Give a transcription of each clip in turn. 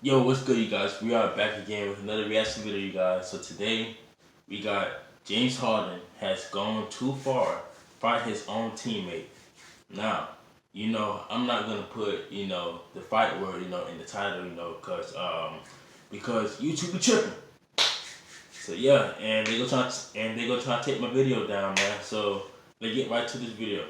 Yo, what's good, you guys? We are back again with another reaction video, you guys. So today, we got James Harden has gone too far, fight his own teammate. Now, I'm not gonna put, the fight word, in the title, because YouTube be tripping. So yeah, and they gonna try to take my video down, man. So let's get right to this video.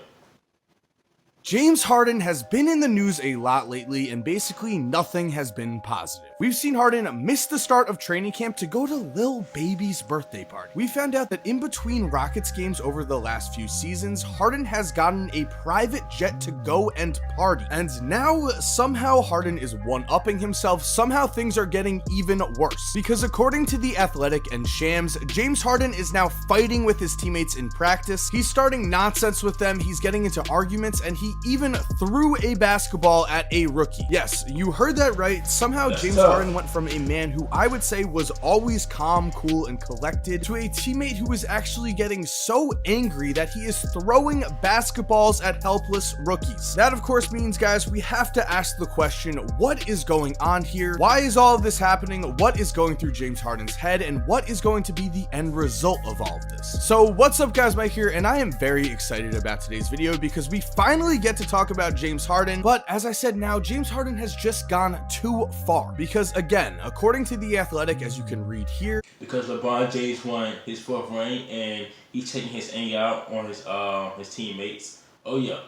James Harden has been in the news a lot lately, and basically nothing has been positive. We've seen Harden miss the start of training camp to go to Lil Baby's birthday party. We found out that in between Rockets games over the last few seasons, Harden has gotten a private jet to go and party. And now, somehow Harden is one-upping himself. Somehow things are getting even worse. Because according to The Athletic and Shams, James Harden is now fighting with his teammates in practice. He's starting nonsense with them, he's getting into arguments, and he even threw a basketball at a rookie. Yes, you heard that right. Somehow James Harden went from a man who I would say was always calm, cool, and collected to a teammate who is actually getting so angry that he is throwing basketballs at helpless rookies. That of course means, guys, we have to ask the question, what is going on here? Why is all of this happening? What is going through James Harden's head, and what is going to be the end result of all of this? So what's up, guys? Mike here, and I am very excited about today's video because we finally get to talk about James Harden. But as I said, now James Harden has just gone too far, because again, according to The Athletic, as you can read here, because LeBron James won his fourth ring and he's taking his anger out on his teammates. Oh yeah.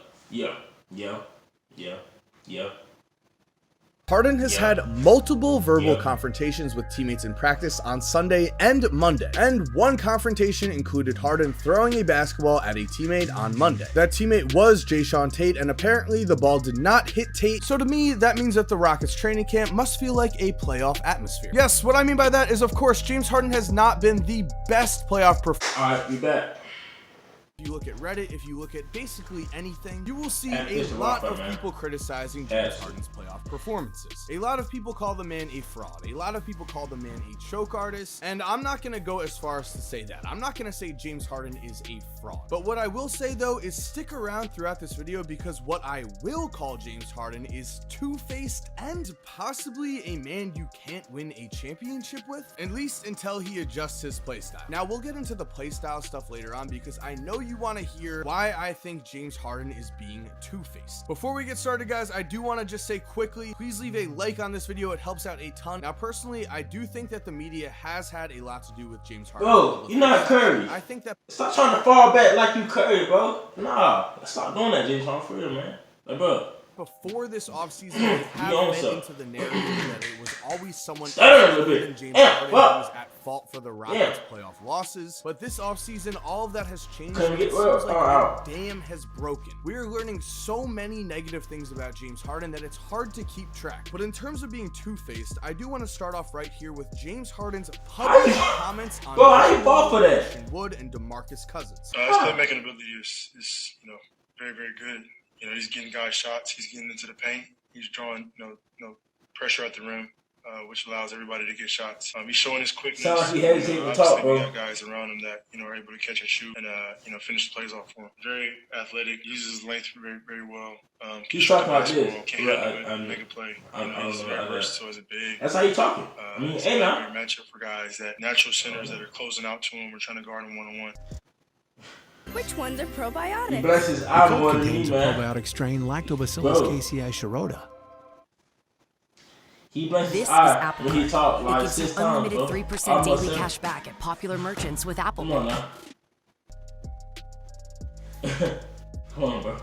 Harden has had multiple verbal confrontations with teammates in practice on Sunday and Monday, and one confrontation included Harden throwing a basketball at a teammate on Monday. That teammate was Jason Tate, and apparently the ball did not hit Tate, so to me that means that the Rockets training camp must feel like a playoff atmosphere. Yes, what I mean by that is, of course, James Harden has not been the best playoff performer. Alright, we back. If you look at Reddit, if you look at basically anything, you will see a lot of people criticizing James Harden's playoff performances. A lot of people call the man a fraud. A lot of people call the man a choke artist. And I'm not going to go as far as to say that. I'm not going to say James Harden is a fraud. But what I will say, though, is stick around throughout this video, because what I will call James Harden is two-faced and possibly a man you can't win a championship with, at least until he adjusts his playstyle. Now, we'll get into the playstyle stuff later on, because I know you want to hear why I think James Harden is being two-faced. Before we get started, guys, I do want to just say quickly, please leave a like on this video. It helps out a ton. Now, personally, I do think that the media has had a lot to do with James Harden. Bro, you're not Curry. I think that... Stop trying to fall back like you Curry, bro. Nah, stop doing that, James Harden, for real, man. Like, bro. Before this offseason, we have been into the narrative that it was always someone other than James Harden who was at fault for the Rockets' playoff losses. But this offseason, all of that has changed. And it seems like the dam has broken. We are learning so many negative things about James Harden that it's hard to keep track. But in terms of being two-faced, I do want to start off right here with James Harden's public comments on Christian Wood and DeMarcus Cousins. His playmaking ability is very, very good. He's getting guys shots. He's getting into the paint. He's drawing, pressure at the rim, which allows everybody to get shots. He's showing his quickness. He got guys around him that are able to catch and shoot and finish the plays off for him. Very athletic. Uses his length very, very well. He's talking like this. Make a play. He's very versatile as a big. That's how you talking. It's a great matchup for guys that natural centers that are closing out to him or trying to guard him one-on-one. Which ones are probiotics? He blesses eye more than me, man. Probiotic strain Lactobacillus casei shirota. He blesses this eye is Apple when he talk like it gives you unlimited 3% daily cash back at popular merchants with Apple Pay. Come on now. Come on, bro.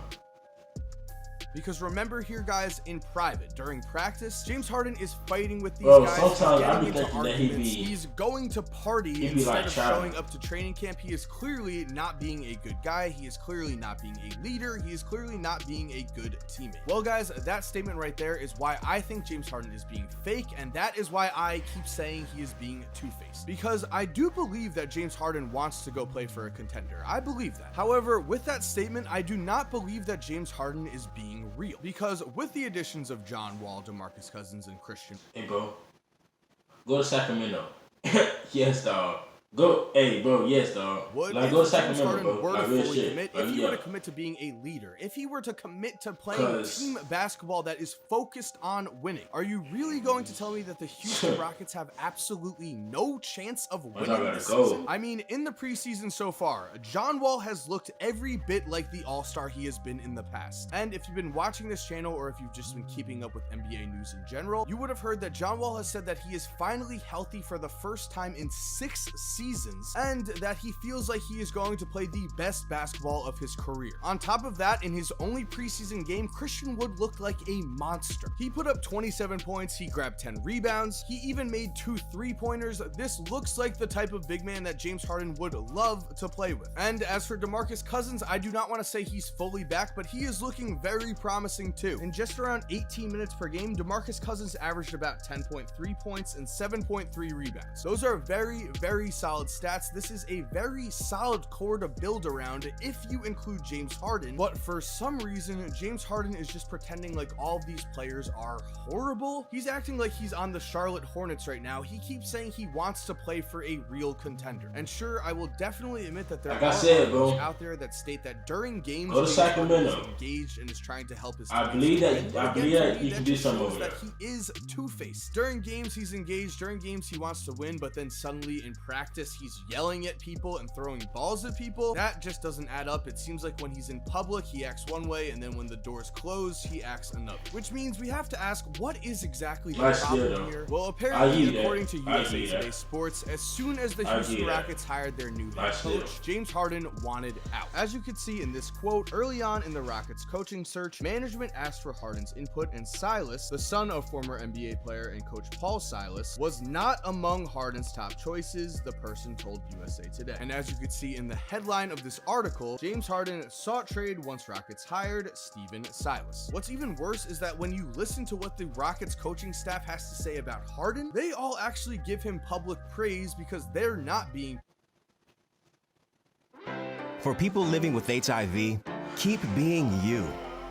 Because remember here, guys, in private, during practice, James Harden is fighting with these guys. Sometimes getting into arguments. He's going to party instead of showing up to training camp. He is clearly not being a good guy. He is clearly not being a leader. He is clearly not being a good teammate. Well, guys, that statement right there is why I think James Harden is being fake, and that is why I keep saying he is being two-faced. Because I do believe that James Harden wants to go play for a contender. I believe that. However, with that statement, I do not believe that James Harden is being real, because with the additions of John Wall, DeMarcus Cousins, and Christian. Hey, bro, go to Sacramento. Yes, dog. Go, hey, bro. Yes, dog. What Like, if go to James Sacramento, Harden bro. were to Like, real fully shit. commit, Like, if he yeah. were to commit to being a leader, if he were to commit to playing 'Cause- team basketball that is focused on winning, are you really going to tell me that the Houston Rockets have absolutely no chance of Where's winning I this gotta go? season? I mean, in the preseason so far, John Wall has looked every bit like the all-star he has been in the past. And if you've been watching this channel or if you've just been keeping up with NBA news in general, you would have heard that John Wall has said that he is finally healthy for the first time in 6 seasons and that he feels like he is going to play the best basketball of his career. On top of that, in his only preseason game, Christian Wood looked like a monster. He put up 27 points, he grabbed 10 rebounds, he even made 2 3-pointers. This looks like the type of big man that James Harden would love to play with. And as for DeMarcus Cousins, I do not want to say he's fully back, but he is looking very promising too. In just around 18 minutes per game, DeMarcus Cousins averaged about 10.3 points and 7.3 rebounds. Those are very, very solid stats. This is a very solid core to build around if you include James Harden, but for some reason, James Harden is just pretending like all of these players are horrible. He's acting like he's on the Charlotte Hornets right now. He keeps saying he wants to play for a real contender. And sure, I will definitely admit that there Like I are said, bro, articles out there that state that during games, go to James Harden Sacramento. is engaged and is trying to help his I teammates believe that- win. But I again, believe to that me, he can that do just something shows over that he is two-faced. During games, he's engaged. During games, he wants to win, but then suddenly in practice, he's yelling at people and throwing balls at people. That just doesn't add up. It seems like when he's in public, he acts one way, and then when the doors close, he acts another. Which means we have to ask, what is exactly the Nice problem steal, though. here? Well, I apparently, hear that. according to I USA hear that. Today Sports, as soon as the I Houston hear that. Rockets hired their new head Nice coach, steal. James Harden wanted out. As you can see in this quote, early on in the Rockets coaching search, management asked for Harden's input, and Silas, the son of former NBA player and coach Paul Silas, was not among Harden's top choices, the person told USA Today. And as you can see in the headline of this article, James Harden sought trade once Rockets hired Stephen Silas. What's even worse is that when you listen to what the Rockets coaching staff has to say about Harden, they all actually give him public praise because they're not being For people living with HIV, keep being you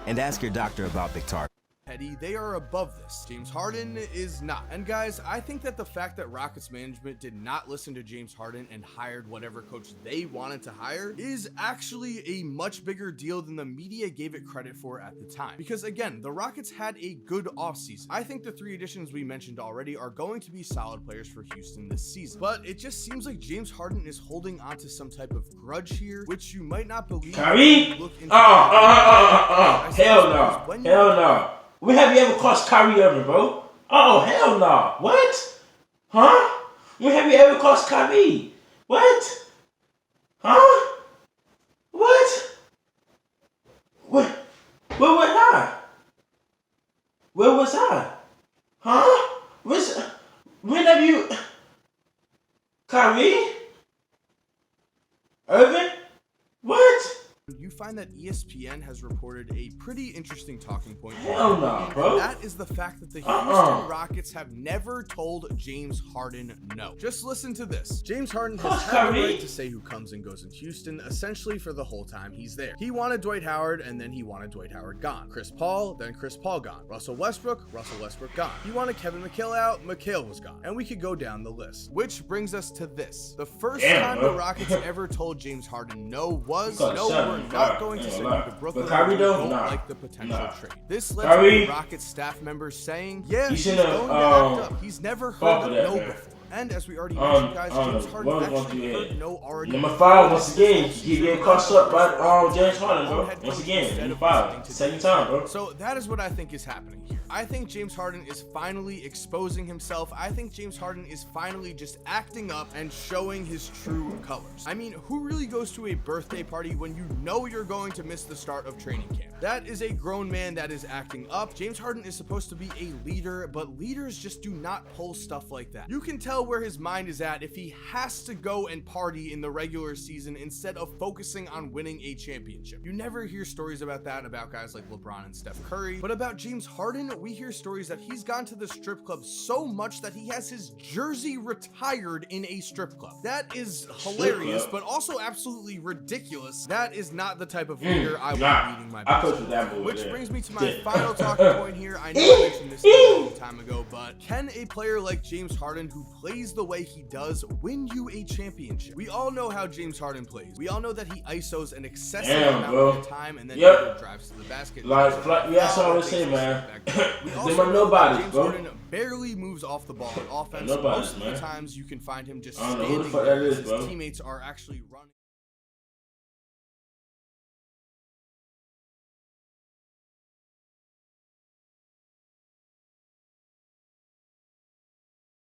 and ask your doctor about Victar. petty. They are above this. James Harden is not. And guys, I think that the fact that Rockets management did not listen to James Harden and hired whatever coach they wanted to hire is actually a much bigger deal than the media gave it credit for at the time. Because again, the Rockets had a good offseason. I think the 3 additions we mentioned already are going to be solid players for Houston this season. But it just seems like James Harden is holding onto some type of grudge here, which you might not believe. Kyrie? Look into Hell no. Hell no. When have you ever crossed Kyrie Irving, bro? Oh, hell no. What? Huh? When have you ever crossed Kyrie? What? Huh? What? Where was I? Where was I? Huh? When have you... Kyrie? Irving? What? You find that ESPN has reported a pretty interesting talking point. Hell no, bro. That is the fact that the Houston Rockets have never told James Harden no. Just listen to this. James Harden has had the right to say who comes and goes in Houston, essentially for the whole time he's there. He wanted Dwight Howard, and then he wanted Dwight Howard gone. Chris Paul, then Chris Paul gone. Russell Westbrook gone. He wanted Kevin McHale out, McHale was gone. And we could go down the list. Which brings us to this. The first time the Rockets ever told James Harden no was, no, we're not going to send you to Brooklyn. We don't like the potential trade. This led to the Rockets staff members saying, yeah, he's going to act up. He's never heard of no before. And as we already mentioned, guys, James Harden actually heard no already. Number 5, once again, he get crossed up by James Harden, bro. Once again, number 5. Second time, bro. So that is what I think is happening here. I think James Harden is finally exposing himself. I think James Harden is finally just acting up and showing his true colors. I mean, who really goes to a birthday party when you know you're going to miss the start of training camp? That is a grown man that is acting up. James Harden is supposed to be a leader, but leaders just do not pull stuff like that. You can tell where his mind is at if he has to go and party in the regular season instead of focusing on winning a championship. You never hear stories about that about guys like LeBron and Steph Curry, but about James Harden, we hear stories that he's gone to the strip club so much that he has his jersey retired in a strip club. That is hilarious, but also absolutely ridiculous. That is not the type of leader I want leading my business. choice with that move. Which there. brings me to my final talking point here. I know I mentioned this a long time ago, but can a player like James Harden, who plays the way he does, win you a championship? We all know how James Harden plays. We all know that he ISOs an excessive amount of the time and then drives to the basket. Like that's all I always say, man. There are nobodies, James bro. Harden barely moves off the ball on offense. Nobodies, Most of the times you can find him just I don't know who the standing fuck there that is, as bro. his teammates are actually running.